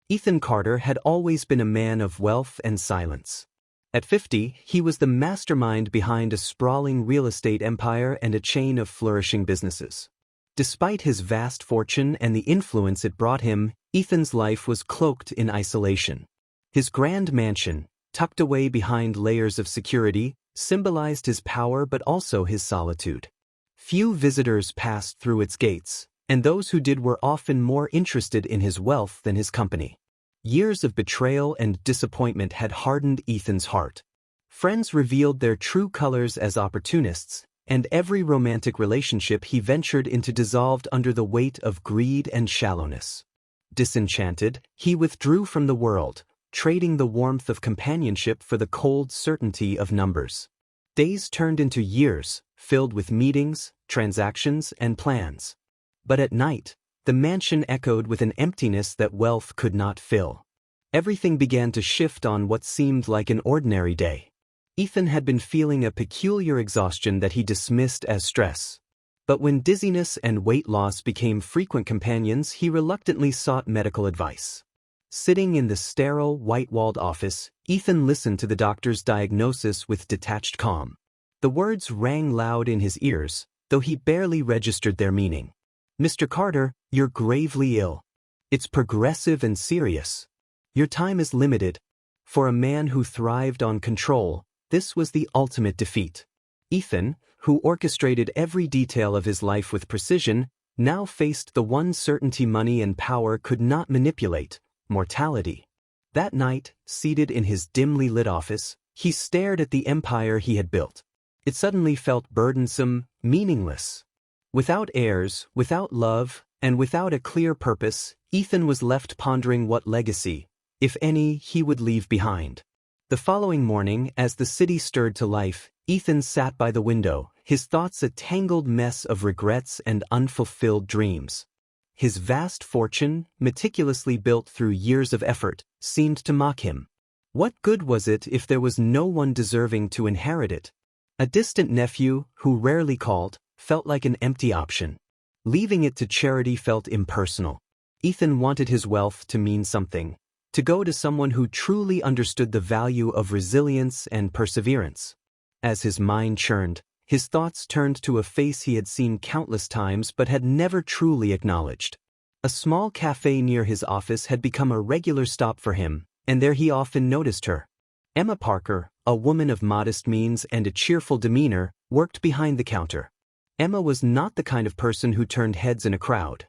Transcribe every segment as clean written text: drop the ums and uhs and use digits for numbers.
Ethan Carter had always been a man of wealth and silence. At 50, he was the mastermind behind a sprawling real estate empire and a chain of flourishing businesses. Despite his vast fortune and the influence it brought him, Ethan's life was cloaked in isolation. His grand mansion, tucked away behind layers of security, symbolized his power but also his solitude. Few visitors passed through its gates, and those who did were often more interested in his wealth than his company. Years of betrayal and disappointment had hardened Ethan's heart. Friends revealed their true colors as opportunists, and every romantic relationship he ventured into dissolved under the weight of greed and shallowness. Disenchanted, he withdrew from the world, trading the warmth of companionship for the cold certainty of numbers. Days turned into years, filled with meetings, transactions, and plans. But at night, the mansion echoed with an emptiness that wealth could not fill. Everything began to shift on what seemed like an ordinary day. Ethan had been feeling a peculiar exhaustion that he dismissed as stress. But when dizziness and weight loss became frequent companions, he reluctantly sought medical advice. Sitting in the sterile, white-walled office, Ethan listened to the doctor's diagnosis with detached calm. The words rang loud in his ears, though he barely registered their meaning. "Mr. Carter, you're gravely ill. It's progressive and serious. Your time is limited." For a man who thrived on control, this was the ultimate defeat. Ethan, who orchestrated every detail of his life with precision, now faced the one certainty money and power could not manipulate: mortality. That night, seated in his dimly lit office, he stared at the empire he had built. It suddenly felt burdensome, meaningless. Without heirs, without love, and without a clear purpose, Ethan was left pondering what legacy, if any, he would leave behind. The following morning, as the city stirred to life, Ethan sat by the window, his thoughts a tangled mess of regrets and unfulfilled dreams. His vast fortune, meticulously built through years of effort, seemed to mock him. What good was it if there was no one deserving to inherit it? A distant nephew, who rarely called, felt like an empty option. Leaving it to charity felt impersonal. Ethan wanted his wealth to mean something, to go to someone who truly understood the value of resilience and perseverance. As his mind churned, his thoughts turned to a face he had seen countless times but had never truly acknowledged. A small cafe near his office had become a regular stop for him, and there he often noticed her. Emma Parker, a woman of modest means and a cheerful demeanor, worked behind the counter. Emma was not the kind of person who turned heads in a crowd.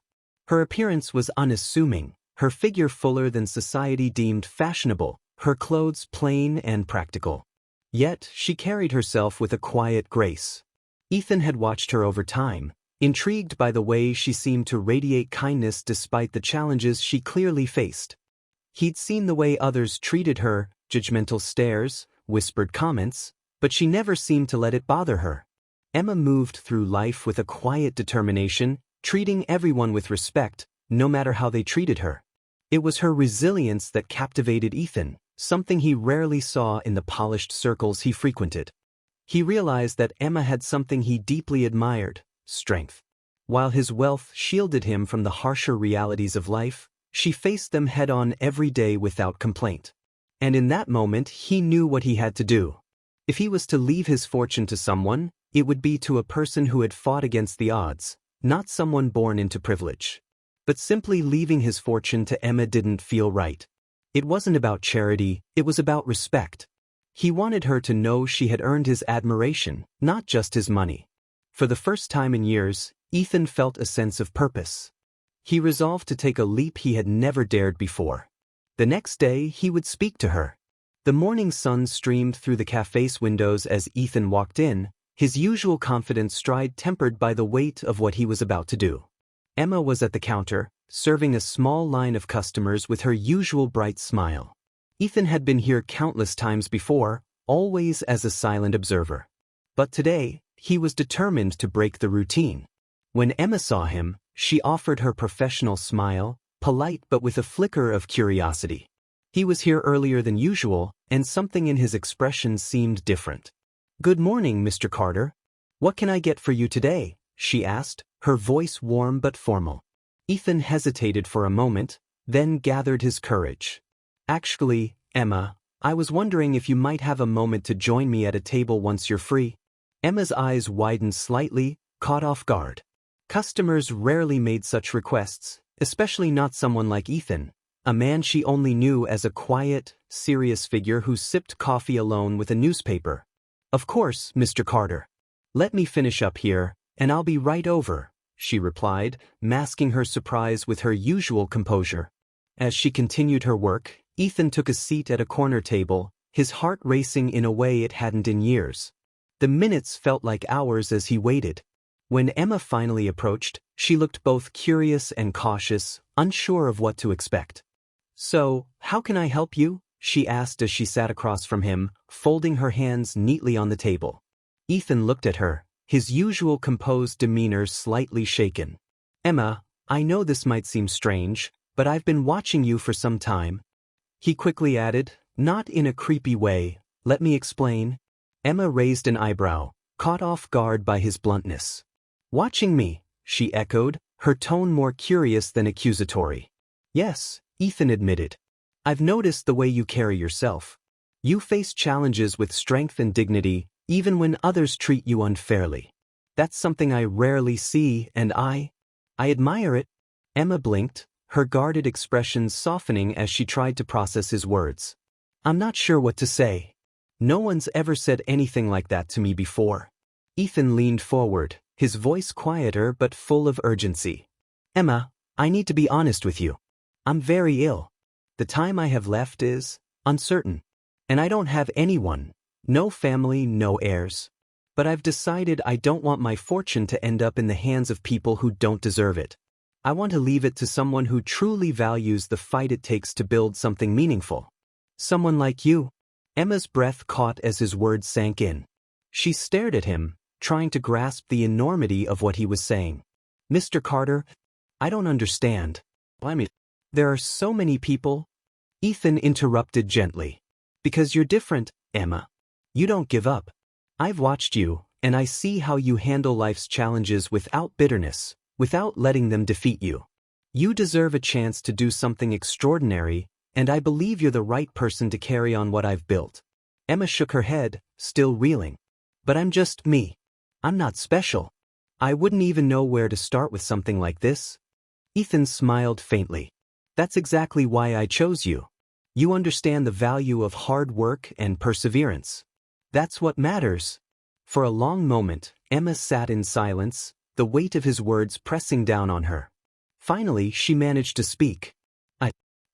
Her appearance was unassuming, her figure fuller than society deemed fashionable, her clothes plain and practical. Yet, she carried herself with a quiet grace. Ethan had watched her over time, intrigued by the way she seemed to radiate kindness despite the challenges she clearly faced. He'd seen the way others treated her, judgmental stares, whispered comments, but she never seemed to let it bother her. Emma moved through life with a quiet determination, treating everyone with respect, no matter how they treated her. It was her resilience that captivated Ethan, something he rarely saw in the polished circles he frequented. He realized that Emma had something he deeply admired: strength. While his wealth shielded him from the harsher realities of life, she faced them head-on every day without complaint. And in that moment he knew what he had to do. If he was to leave his fortune to someone, it would be to a person who had fought against the odds, not someone born into privilege. But simply leaving his fortune to Emma didn't feel right. It wasn't about charity, it was about respect. He wanted her to know she had earned his admiration, not just his money. For the first time in years, Ethan felt a sense of purpose. He resolved to take a leap he had never dared before. The next day, he would speak to her. The morning sun streamed through the cafe's windows as Ethan walked in, his usual confident stride tempered by the weight of what he was about to do. Emma was at the counter, serving a small line of customers with her usual bright smile. Ethan had been here countless times before, always as a silent observer. But today, he was determined to break the routine. When Emma saw him, she offered her professional smile, polite but with a flicker of curiosity. He was here earlier than usual, and something in his expression seemed different. "Good morning, Mr. Carter. What can I get for you today?" she asked, her voice warm but formal. Ethan hesitated for a moment, then gathered his courage. "Actually, Emma, I was wondering if you might have a moment to join me at a table once you're free." Emma's eyes widened slightly, caught off guard. Customers rarely made such requests, especially not someone like Ethan, a man she only knew as a quiet, serious figure who sipped coffee alone with a newspaper. "Of course, Mr. Carter. Let me finish up here, and I'll be right over," she replied, masking her surprise with her usual composure. As she continued her work, Ethan took a seat at a corner table, his heart racing in a way it hadn't in years. The minutes felt like hours as he waited. When Emma finally approached, she looked both curious and cautious, unsure of what to expect. "So, how can I help you?" she asked as she sat across from him, folding her hands neatly on the table. Ethan looked at her, his usual composed demeanor slightly shaken. "Emma, I know this might seem strange, but I've been watching you for some time." He quickly added, not in a creepy way, "Let me explain." Emma raised an eyebrow, caught off guard by his bluntness. "Watching me?" she echoed, her tone more curious than accusatory. "Yes," Ethan admitted. "I've noticed the way you carry yourself. You face challenges with strength and dignity, even when others treat you unfairly. That's something I rarely see, and I admire it." Emma blinked, her guarded expression softening as she tried to process his words. "I'm not sure what to say. No one's ever said anything like that to me before." Ethan leaned forward, his voice quieter but full of urgency. "Emma, I need to be honest with you. I'm very ill. The time I have left is uncertain. And I don't have anyone, no family, no heirs. But I've decided I don't want my fortune to end up in the hands of people who don't deserve it. I want to leave it to someone who truly values the fight it takes to build something meaningful. Someone like you." Emma's breath caught as his words sank in. She stared at him, trying to grasp the enormity of what he was saying. "Mr. Carter, I don't understand. There are so many people." Ethan interrupted gently. "Because you're different, Emma. You don't give up. I've watched you, and I see how you handle life's challenges without bitterness, without letting them defeat you. You deserve a chance to do something extraordinary, and I believe you're the right person to carry on what I've built." Emma shook her head, still reeling. "But I'm just me. I'm not special. I wouldn't even know where to start with something like this." Ethan smiled faintly. "That's exactly why I chose you. You understand the value of hard work and perseverance. That's what matters." For a long moment, Emma sat in silence, the weight of his words pressing down on her. Finally, she managed to speak.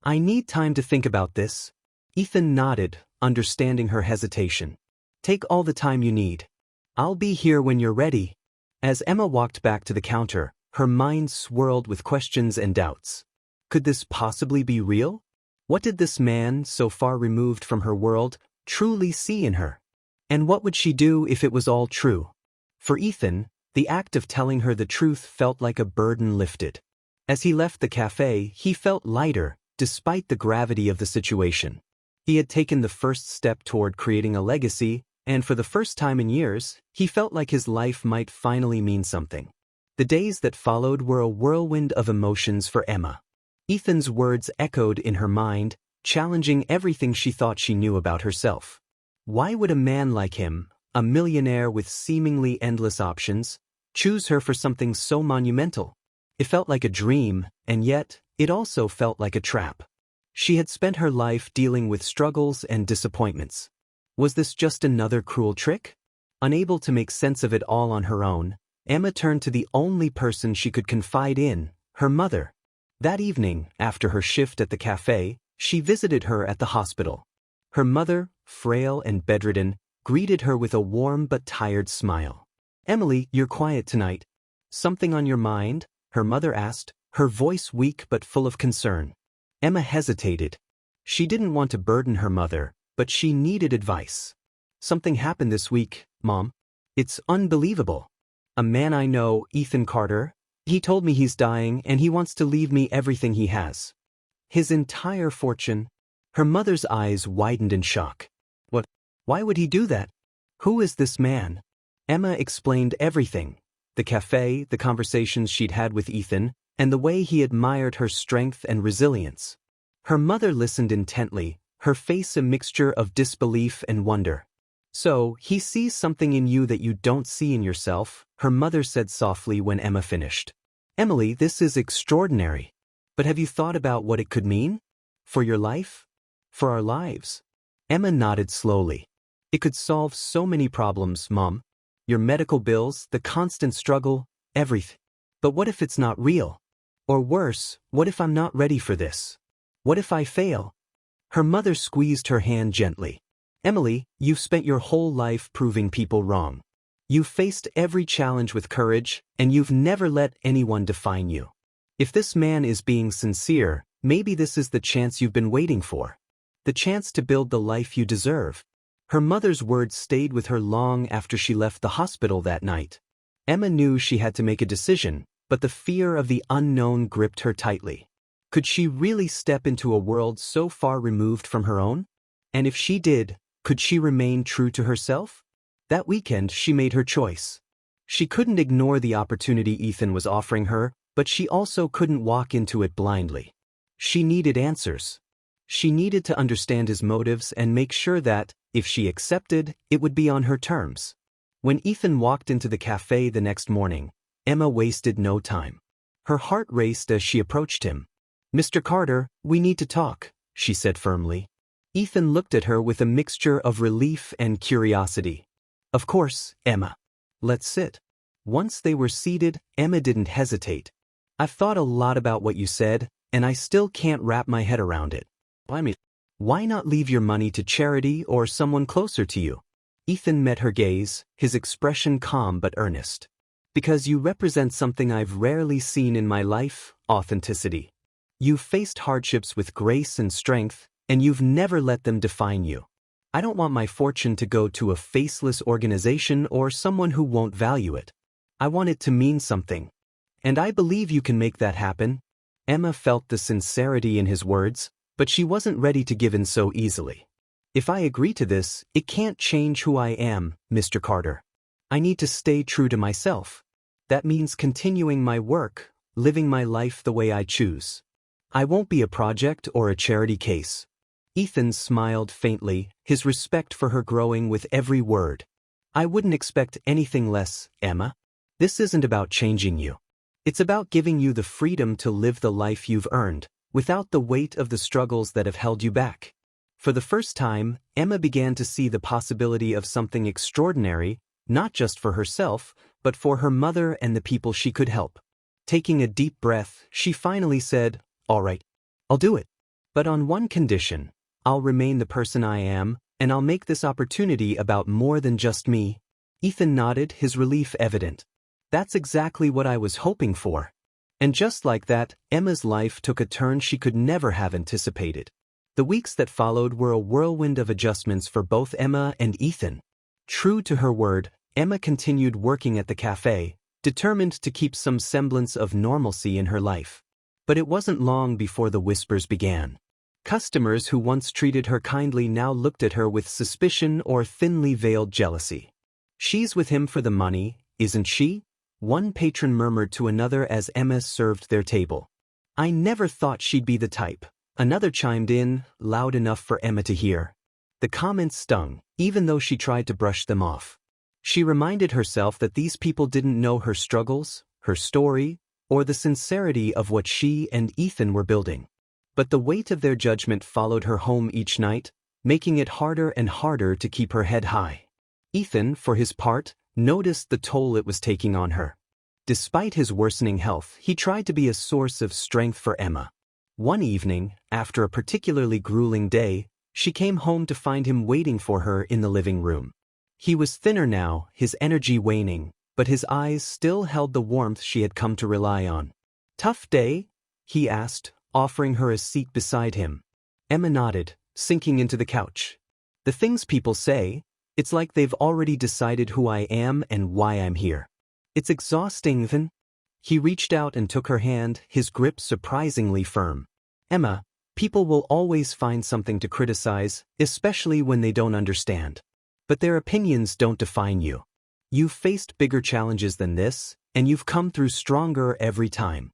I need time to think about this." Ethan nodded, understanding her hesitation. "Take all the time you need. I'll be here when you're ready." As Emma walked back to the counter, her mind swirled with questions and doubts. Could this possibly be real? What did this man, so far removed from her world, truly see in her? And what would she do if it was all true? For Ethan, the act of telling her the truth felt like a burden lifted. As he left the cafe, he felt lighter, despite the gravity of the situation. He had taken the first step toward creating a legacy, and for the first time in years, he felt like his life might finally mean something. The days that followed were a whirlwind of emotions for Emma. Ethan's words echoed in her mind, challenging everything she thought she knew about herself. Why would a man like him, a millionaire with seemingly endless options, choose her for something so monumental? It felt like a dream, and yet, it also felt like a trap. She had spent her life dealing with struggles and disappointments. Was this just another cruel trick? Unable to make sense of it all on her own, Emma turned to the only person she could confide in, her mother. That evening, after her shift at the cafe, she visited her at the hospital. Her mother, frail and bedridden, greeted her with a warm but tired smile. "Emily, you're quiet tonight. Something on your mind?" her mother asked, her voice weak but full of concern. Emma hesitated. She didn't want to burden her mother, but she needed advice. "Something happened this week, Mom. It's unbelievable. A man I know, Ethan Carter, he told me he's dying and he wants to leave me everything he has. His entire fortune." Her mother's eyes widened in shock. "What? Why would he do that? Who is this man?" Emma explained everything. The cafe, the conversations she'd had with Ethan, and the way he admired her strength and resilience. Her mother listened intently, her face a mixture of disbelief and wonder. "So, he sees something in you that you don't see in yourself," her mother said softly when Emma finished. "Emily, this is extraordinary. But have you thought about what it could mean? For your life? For our lives?" Emma nodded slowly. "It could solve so many problems, Mom. Your medical bills, the constant struggle, everything. But what if it's not real? Or worse, what if I'm not ready for this? What if I fail?" Her mother squeezed her hand gently. "Emily, you've spent your whole life proving people wrong. You've faced every challenge with courage, and you've never let anyone define you. If this man is being sincere, maybe this is the chance you've been waiting for. The chance to build the life you deserve." Her mother's words stayed with her long after she left the hospital that night. Emma knew she had to make a decision, but the fear of the unknown gripped her tightly. Could she really step into a world so far removed from her own? And if she did, could she remain true to herself? That weekend she made her choice. She couldn't ignore the opportunity Ethan was offering her, but she also couldn't walk into it blindly. She needed answers. She needed to understand his motives and make sure that, if she accepted, it would be on her terms. When Ethan walked into the cafe the next morning, Emma wasted no time. Her heart raced as she approached him. "Mr. Carter, we need to talk," she said firmly. Ethan looked at her with a mixture of relief and curiosity. "Of course, Emma. Let's sit." Once they were seated, Emma didn't hesitate. "I've thought a lot about what you said, and I still can't wrap my head around it. Why not leave your money to charity or someone closer to you?" Ethan met her gaze, his expression calm but earnest. "Because you represent something I've rarely seen in my life: authenticity. You've faced hardships with grace and strength, and you've never let them define you. I don't want my fortune to go to a faceless organization or someone who won't value it. I want it to mean something. And I believe you can make that happen." Emma felt the sincerity in his words, but she wasn't ready to give in so easily. "If I agree to this, it can't change who I am, Mr. Carter. I need to stay true to myself. That means continuing my work, living my life the way I choose. I won't be a project or a charity case." Ethan smiled faintly, his respect for her growing with every word. "I wouldn't expect anything less, Emma. This isn't about changing you. It's about giving you the freedom to live the life you've earned, without the weight of the struggles that have held you back." For the first time, Emma began to see the possibility of something extraordinary, not just for herself, but for her mother and the people she could help. Taking a deep breath, she finally said, "All right, I'll do it. But on one condition: I'll remain the person I am, and I'll make this opportunity about more than just me." Ethan nodded, his relief evident. "That's exactly what I was hoping for." And just like that, Emma's life took a turn she could never have anticipated. The weeks that followed were a whirlwind of adjustments for both Emma and Ethan. True to her word, Emma continued working at the cafe, determined to keep some semblance of normalcy in her life. But it wasn't long before the whispers began. Customers who once treated her kindly now looked at her with suspicion or thinly veiled jealousy. "She's with him for the money, isn't she?" one patron murmured to another as Emma served their table. "I never thought she'd be the type," another chimed in, loud enough for Emma to hear. The comments stung, even though she tried to brush them off. She reminded herself that these people didn't know her struggles, her story, or the sincerity of what she and Ethan were building. But the weight of their judgment followed her home each night, making it harder and harder to keep her head high. Ethan, for his part, noticed the toll it was taking on her. Despite his worsening health, he tried to be a source of strength for Emma. One evening, after a particularly grueling day, she came home to find him waiting for her in the living room. He was thinner now, his energy waning, but his eyes still held the warmth she had come to rely on. "Tough day?" he asked, offering her a seat beside him. Emma nodded, sinking into the couch. "The things people say, it's like they've already decided who I am and why I'm here. It's exhausting, then." He reached out and took her hand, his grip surprisingly firm. "Emma, people will always find something to criticize, especially when they don't understand. But their opinions don't define you. You've faced bigger challenges than this, and you've come through stronger every time."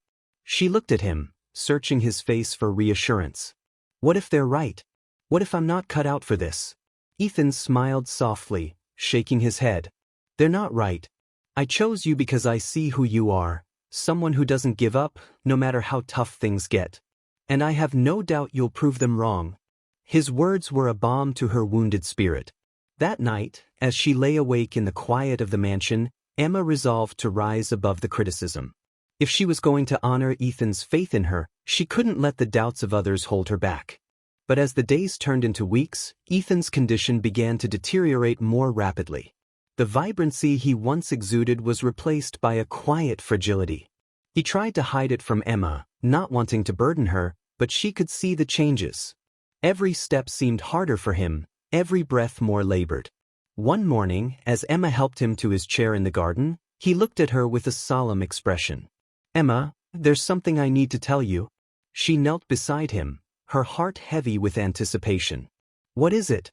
She looked at him, searching his face for reassurance. What if they're right? What if I'm not cut out for this? Ethan smiled softly, shaking his head. They're not right. I chose you because I see who you are, someone who doesn't give up, no matter how tough things get. And I have no doubt you'll prove them wrong. His words were a balm to her wounded spirit. That night, as she lay awake in the quiet of the mansion, Emma resolved to rise above the criticism. If she was going to honor Ethan's faith in her, she couldn't let the doubts of others hold her back. But as the days turned into weeks, Ethan's condition began to deteriorate more rapidly. The vibrancy he once exuded was replaced by a quiet fragility. He tried to hide it from Emma, not wanting to burden her, but she could see the changes. Every step seemed harder for him, every breath more labored. One morning, as Emma helped him to his chair in the garden, he looked at her with a solemn expression. Emma, there's something I need to tell you. She knelt beside him, her heart heavy with anticipation. What is it?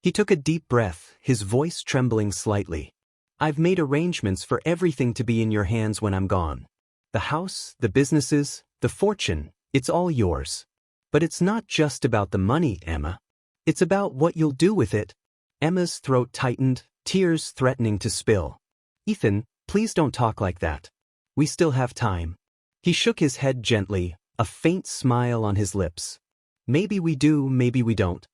He took a deep breath, his voice trembling slightly. I've made arrangements for everything to be in your hands when I'm gone. The house, the businesses, the fortune, it's all yours. But it's not just about the money, Emma. It's about what you'll do with it. Emma's throat tightened, tears threatening to spill. Ethan, please don't talk like that. We still have time. He shook his head gently, a faint smile on his lips. Maybe we do, maybe we don't.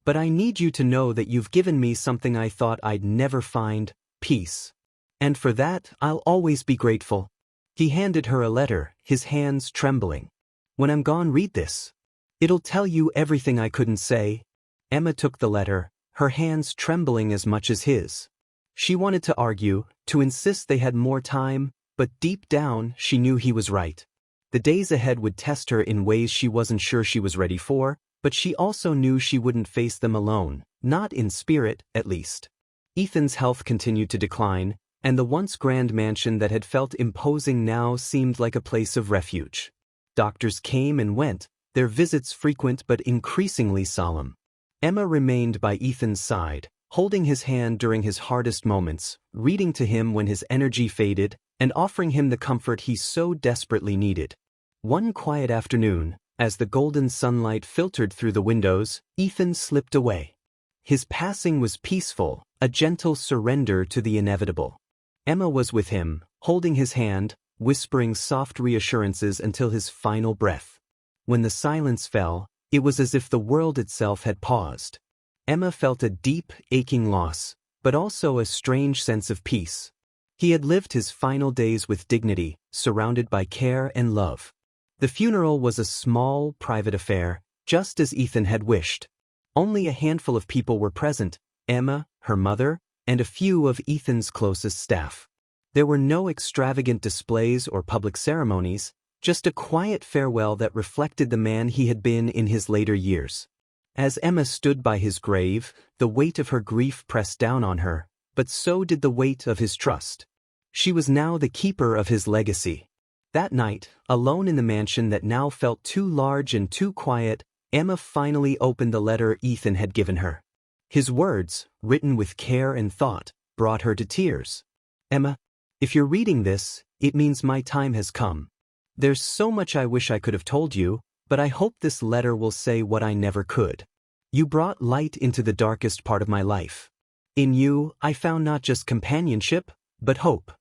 But I need you to know that you've given me something I thought I'd never find, peace. And for that, I'll always be grateful. He handed her a letter, his hands trembling. When I'm gone, read this. It'll tell you everything I couldn't say. Emma took the letter, her hands trembling as much as his. She wanted to argue, to insist they had more time, but deep down she knew he was right. The days ahead would test her in ways she wasn't sure she was ready for, but she also knew she wouldn't face them alone, not in spirit, at least. Ethan's health continued to decline, and the once grand mansion that had felt imposing now seemed like a place of refuge. Doctors came and went, their visits frequent but increasingly solemn. Emma remained by Ethan's side, holding his hand during his hardest moments, reading to him when his energy faded, and offering him the comfort he so desperately needed. One quiet afternoon, as the golden sunlight filtered through the windows, Ethan slipped away. His passing was peaceful, a gentle surrender to the inevitable. Emma was with him, holding his hand, whispering soft reassurances until his final breath. When the silence fell, it was as if the world itself had paused. Emma felt a deep, aching loss, but also a strange sense of peace. He had lived his final days with dignity, surrounded by care and love. The funeral was a small, private affair, just as Ethan had wished. Only a handful of people were present, Emma, her mother, and a few of Ethan's closest staff. There were no extravagant displays or public ceremonies, just a quiet farewell that reflected the man he had been in his later years. As Emma stood by his grave, the weight of her grief pressed down on her, but so did the weight of his trust. She was now the keeper of his legacy. That night, alone in the mansion that now felt too large and too quiet, Emma finally opened the letter Ethan had given her. His words, written with care and thought, brought her to tears. Emma, if you're reading this, it means my time has come. There's so much I wish I could have told you, but I hope this letter will say what I never could. You brought light into the darkest part of my life. In you, I found not just companionship, but hope.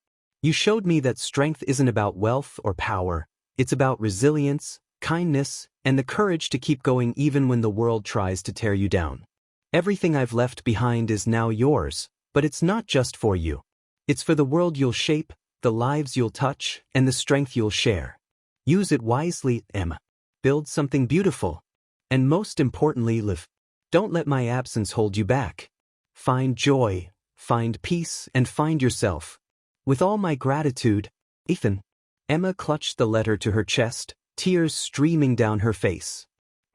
You showed me that strength isn't about wealth or power, it's about resilience, kindness, and the courage to keep going even when the world tries to tear you down. Everything I've left behind is now yours, but it's not just for you. It's for the world you'll shape, the lives you'll touch, and the strength you'll share. Use it wisely, Emma. Build something beautiful. And most importantly, live. Don't let my absence hold you back. Find joy, find peace, and find yourself. With all my gratitude, Ethan. Emma clutched the letter to her chest, tears streaming down her face.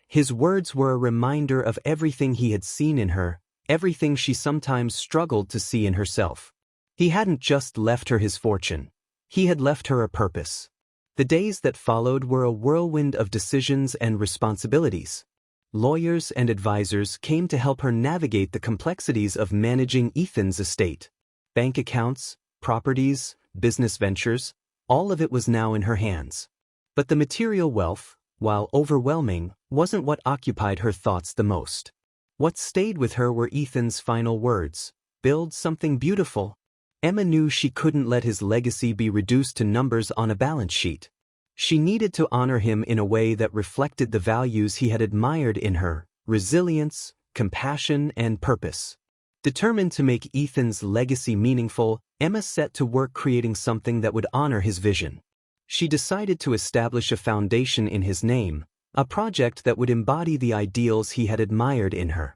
His words were a reminder of everything he had seen in her, everything she sometimes struggled to see in herself. He hadn't just left her his fortune. He had left her a purpose. The days that followed were a whirlwind of decisions and responsibilities. Lawyers and advisors came to help her navigate the complexities of managing Ethan's estate. Bank accounts, properties, business ventures, all of it was now in her hands. But the material wealth, while overwhelming, wasn't what occupied her thoughts the most. What stayed with her were Ethan's final words: "Build something beautiful." Emma knew she couldn't let his legacy be reduced to numbers on a balance sheet. She needed to honor him in a way that reflected the values he had admired in her: resilience, compassion, and purpose. Determined to make Ethan's legacy meaningful, Emma set to work creating something that would honor his vision. She decided to establish a foundation in his name, a project that would embody the ideals he had admired in her.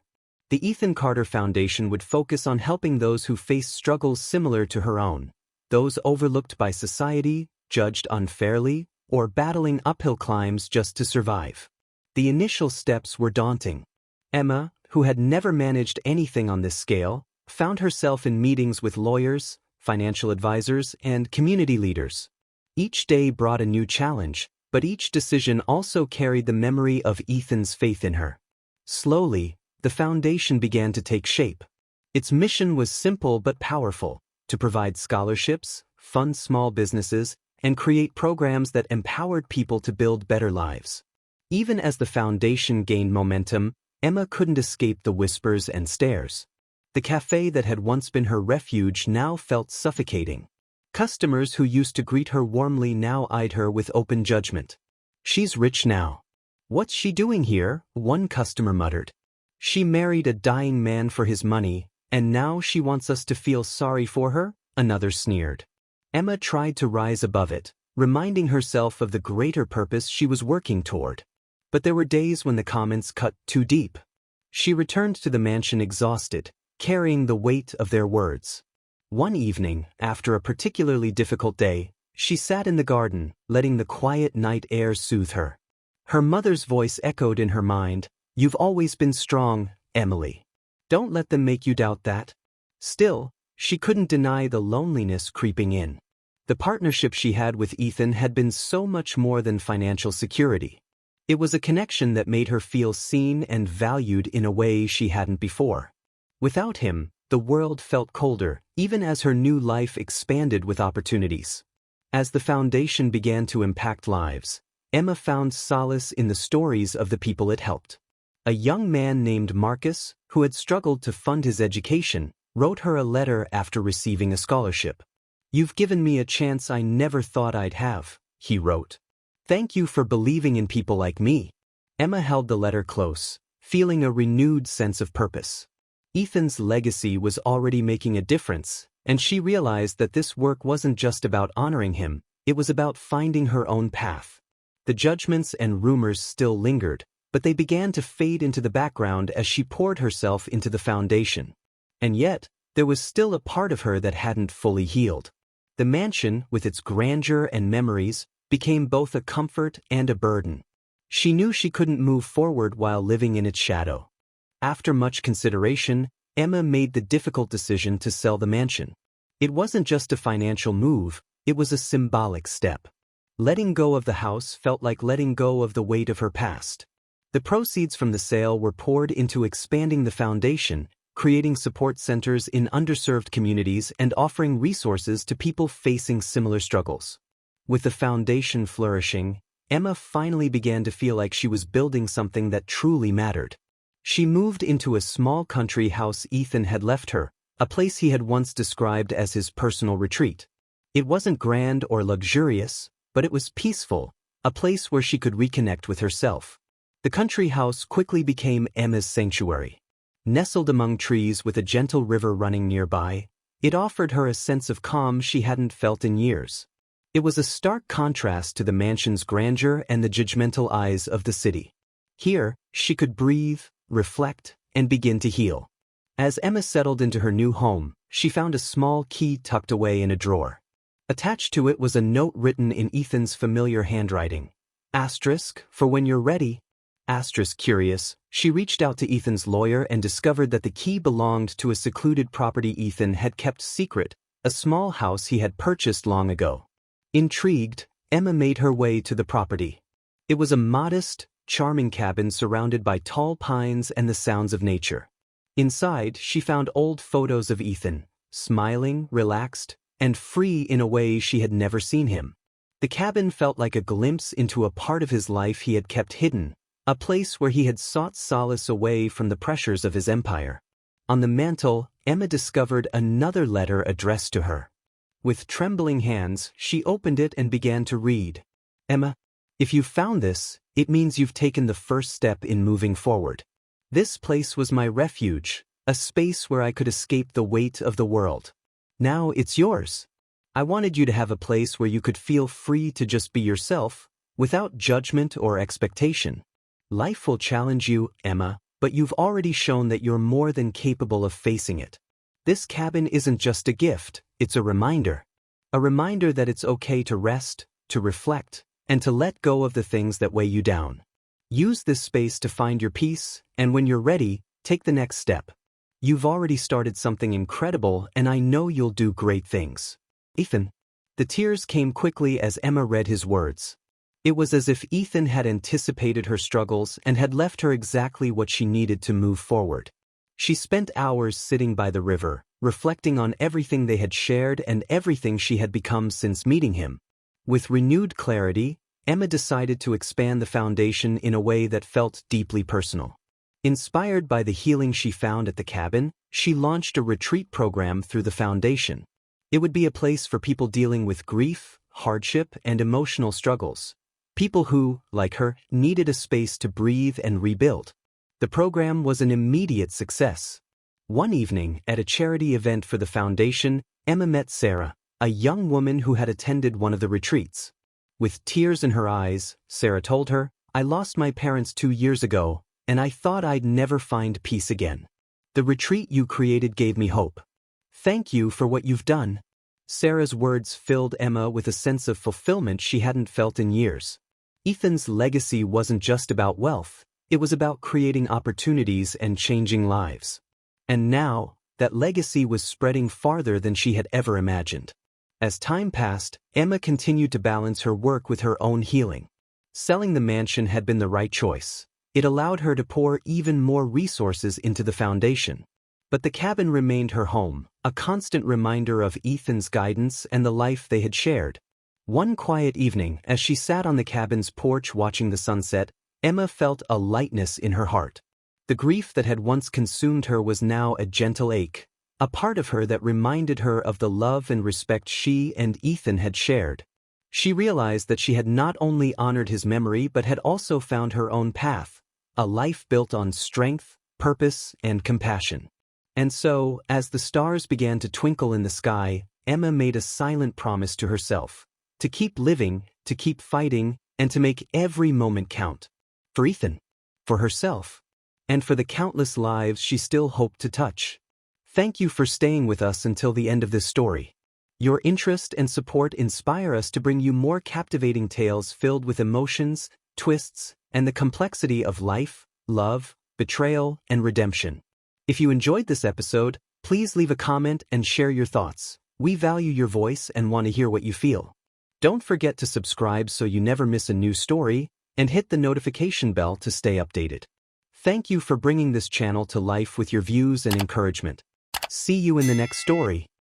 The Ethan Carter Foundation would focus on helping those who face struggles similar to her own, those overlooked by society, judged unfairly, or battling uphill climbs just to survive. The initial steps were daunting. Emma, who had never managed anything on this scale, found herself in meetings with lawyers, financial advisors, and community leaders. Each day brought a new challenge, but each decision also carried the memory of Ethan's faith in her. Slowly, the foundation began to take shape. Its mission was simple but powerful: to provide scholarships, fund small businesses, and create programs that empowered people to build better lives. Even as the foundation gained momentum, Emma couldn't escape the whispers and stares. The cafe that had once been her refuge now felt suffocating. Customers who used to greet her warmly now eyed her with open judgment. "She's rich now. What's she doing here?" one customer muttered. "She married a dying man for his money, and now she wants us to feel sorry for her," another sneered. Emma tried to rise above it, reminding herself of the greater purpose she was working toward. But there were days when the comments cut too deep. She returned to the mansion exhausted, carrying the weight of their words. One evening, after a particularly difficult day, she sat in the garden, letting the quiet night air soothe her. Her mother's voice echoed in her mind: "You've always been strong, Emily. Don't let them make you doubt that." Still, she couldn't deny the loneliness creeping in. The partnership she had with Ethan had been so much more than financial security. It was a connection that made her feel seen and valued in a way she hadn't before. Without him, the world felt colder, even as her new life expanded with opportunities. As the foundation began to impact lives, Emma found solace in the stories of the people it helped. A young man named Marcus, who had struggled to fund his education, wrote her a letter after receiving a scholarship. "You've given me a chance I never thought I'd have," he wrote. "Thank you for believing in people like me." Emma held the letter close, feeling a renewed sense of purpose. Ethan's legacy was already making a difference, and she realized that this work wasn't just about honoring him, it was about finding her own path. The judgments and rumors still lingered, but they began to fade into the background as she poured herself into the foundation. And yet, there was still a part of her that hadn't fully healed. The mansion, with its grandeur and memories, became both a comfort and a burden. She knew she couldn't move forward while living in its shadow. After much consideration, Emma made the difficult decision to sell the mansion. It wasn't just a financial move, it was a symbolic step. Letting go of the house felt like letting go of the weight of her past. The proceeds from the sale were poured into expanding the foundation, creating support centers in underserved communities and offering resources to people facing similar struggles. With the foundation flourishing, Emma finally began to feel like she was building something that truly mattered. She moved into a small country house Ethan had left her, a place he had once described as his personal retreat. It wasn't grand or luxurious, but it was peaceful, a place where she could reconnect with herself. The country house quickly became Emma's sanctuary. Nestled among trees with a gentle river running nearby, it offered her a sense of calm she hadn't felt in years. It was a stark contrast to the mansion's grandeur and the judgmental eyes of the city. Here, she could breathe, reflect, and begin to heal. As Emma settled into her new home, she found a small key tucked away in a drawer. Attached to it was a note written in Ethan's familiar handwriting. Asterisk, for when you're ready. Asterisk curious, she reached out to Ethan's lawyer and discovered that the key belonged to a secluded property Ethan had kept secret, a small house he had purchased long ago. Intrigued, Emma made her way to the property. It was a modest, charming cabin surrounded by tall pines and the sounds of nature. Inside, she found old photos of Ethan, smiling, relaxed, and free in a way she had never seen him. The cabin felt like a glimpse into a part of his life he had kept hidden, a place where he had sought solace away from the pressures of his empire. On the mantel, Emma discovered another letter addressed to her. With trembling hands, she opened it and began to read. Emma, if you've found this, it means you've taken the first step in moving forward. This place was my refuge, a space where I could escape the weight of the world. Now it's yours. I wanted you to have a place where you could feel free to just be yourself, without judgment or expectation. Life will challenge you, Emma, but you've already shown that you're more than capable of facing it. This cabin isn't just a gift, it's a reminder. A reminder that it's okay to rest, to reflect, and to let go of the things that weigh you down. Use this space to find your peace, and when you're ready, take the next step. You've already started something incredible, and I know you'll do great things. Ethan. The tears came quickly as Emma read his words. It was as if Ethan had anticipated her struggles and had left her exactly what she needed to move forward. She spent hours sitting by the river, reflecting on everything they had shared and everything she had become since meeting him. With renewed clarity, Emma decided to expand the foundation in a way that felt deeply personal. Inspired by the healing she found at the cabin, she launched a retreat program through the foundation. It would be a place for people dealing with grief, hardship, and emotional struggles. People who, like her, needed a space to breathe and rebuild. The program was an immediate success. One evening, at a charity event for the foundation, Emma met Sarah, a young woman who had attended one of the retreats. With tears in her eyes, Sarah told her, "I lost my parents 2 years ago, and I thought I'd never find peace again. The retreat you created gave me hope. Thank you for what you've done." Sarah's words filled Emma with a sense of fulfillment she hadn't felt in years. Ethan's legacy wasn't just about wealth, it was about creating opportunities and changing lives. And now, that legacy was spreading farther than she had ever imagined. As time passed, Emma continued to balance her work with her own healing. Selling the mansion had been the right choice. It allowed her to pour even more resources into the foundation. But the cabin remained her home, a constant reminder of Ethan's guidance and the life they had shared. One quiet evening, as she sat on the cabin's porch watching the sunset, Emma felt a lightness in her heart. The grief that had once consumed her was now a gentle ache, a part of her that reminded her of the love and respect she and Ethan had shared. She realized that she had not only honored his memory but had also found her own path, a life built on strength, purpose, and compassion. And so, as the stars began to twinkle in the sky, Emma made a silent promise to herself, to keep living, to keep fighting, and to make every moment count. For Ethan, for herself, and for the countless lives she still hoped to touch. Thank you for staying with us until the end of this story. Your interest and support inspire us to bring you more captivating tales filled with emotions, twists, and the complexity of life, love, betrayal, and redemption. If you enjoyed this episode, please leave a comment and share your thoughts. We value your voice and want to hear what you feel. Don't forget to subscribe so you never miss a new story, and hit the notification bell to stay updated. Thank you for bringing this channel to life with your views and encouragement. See you in the next story.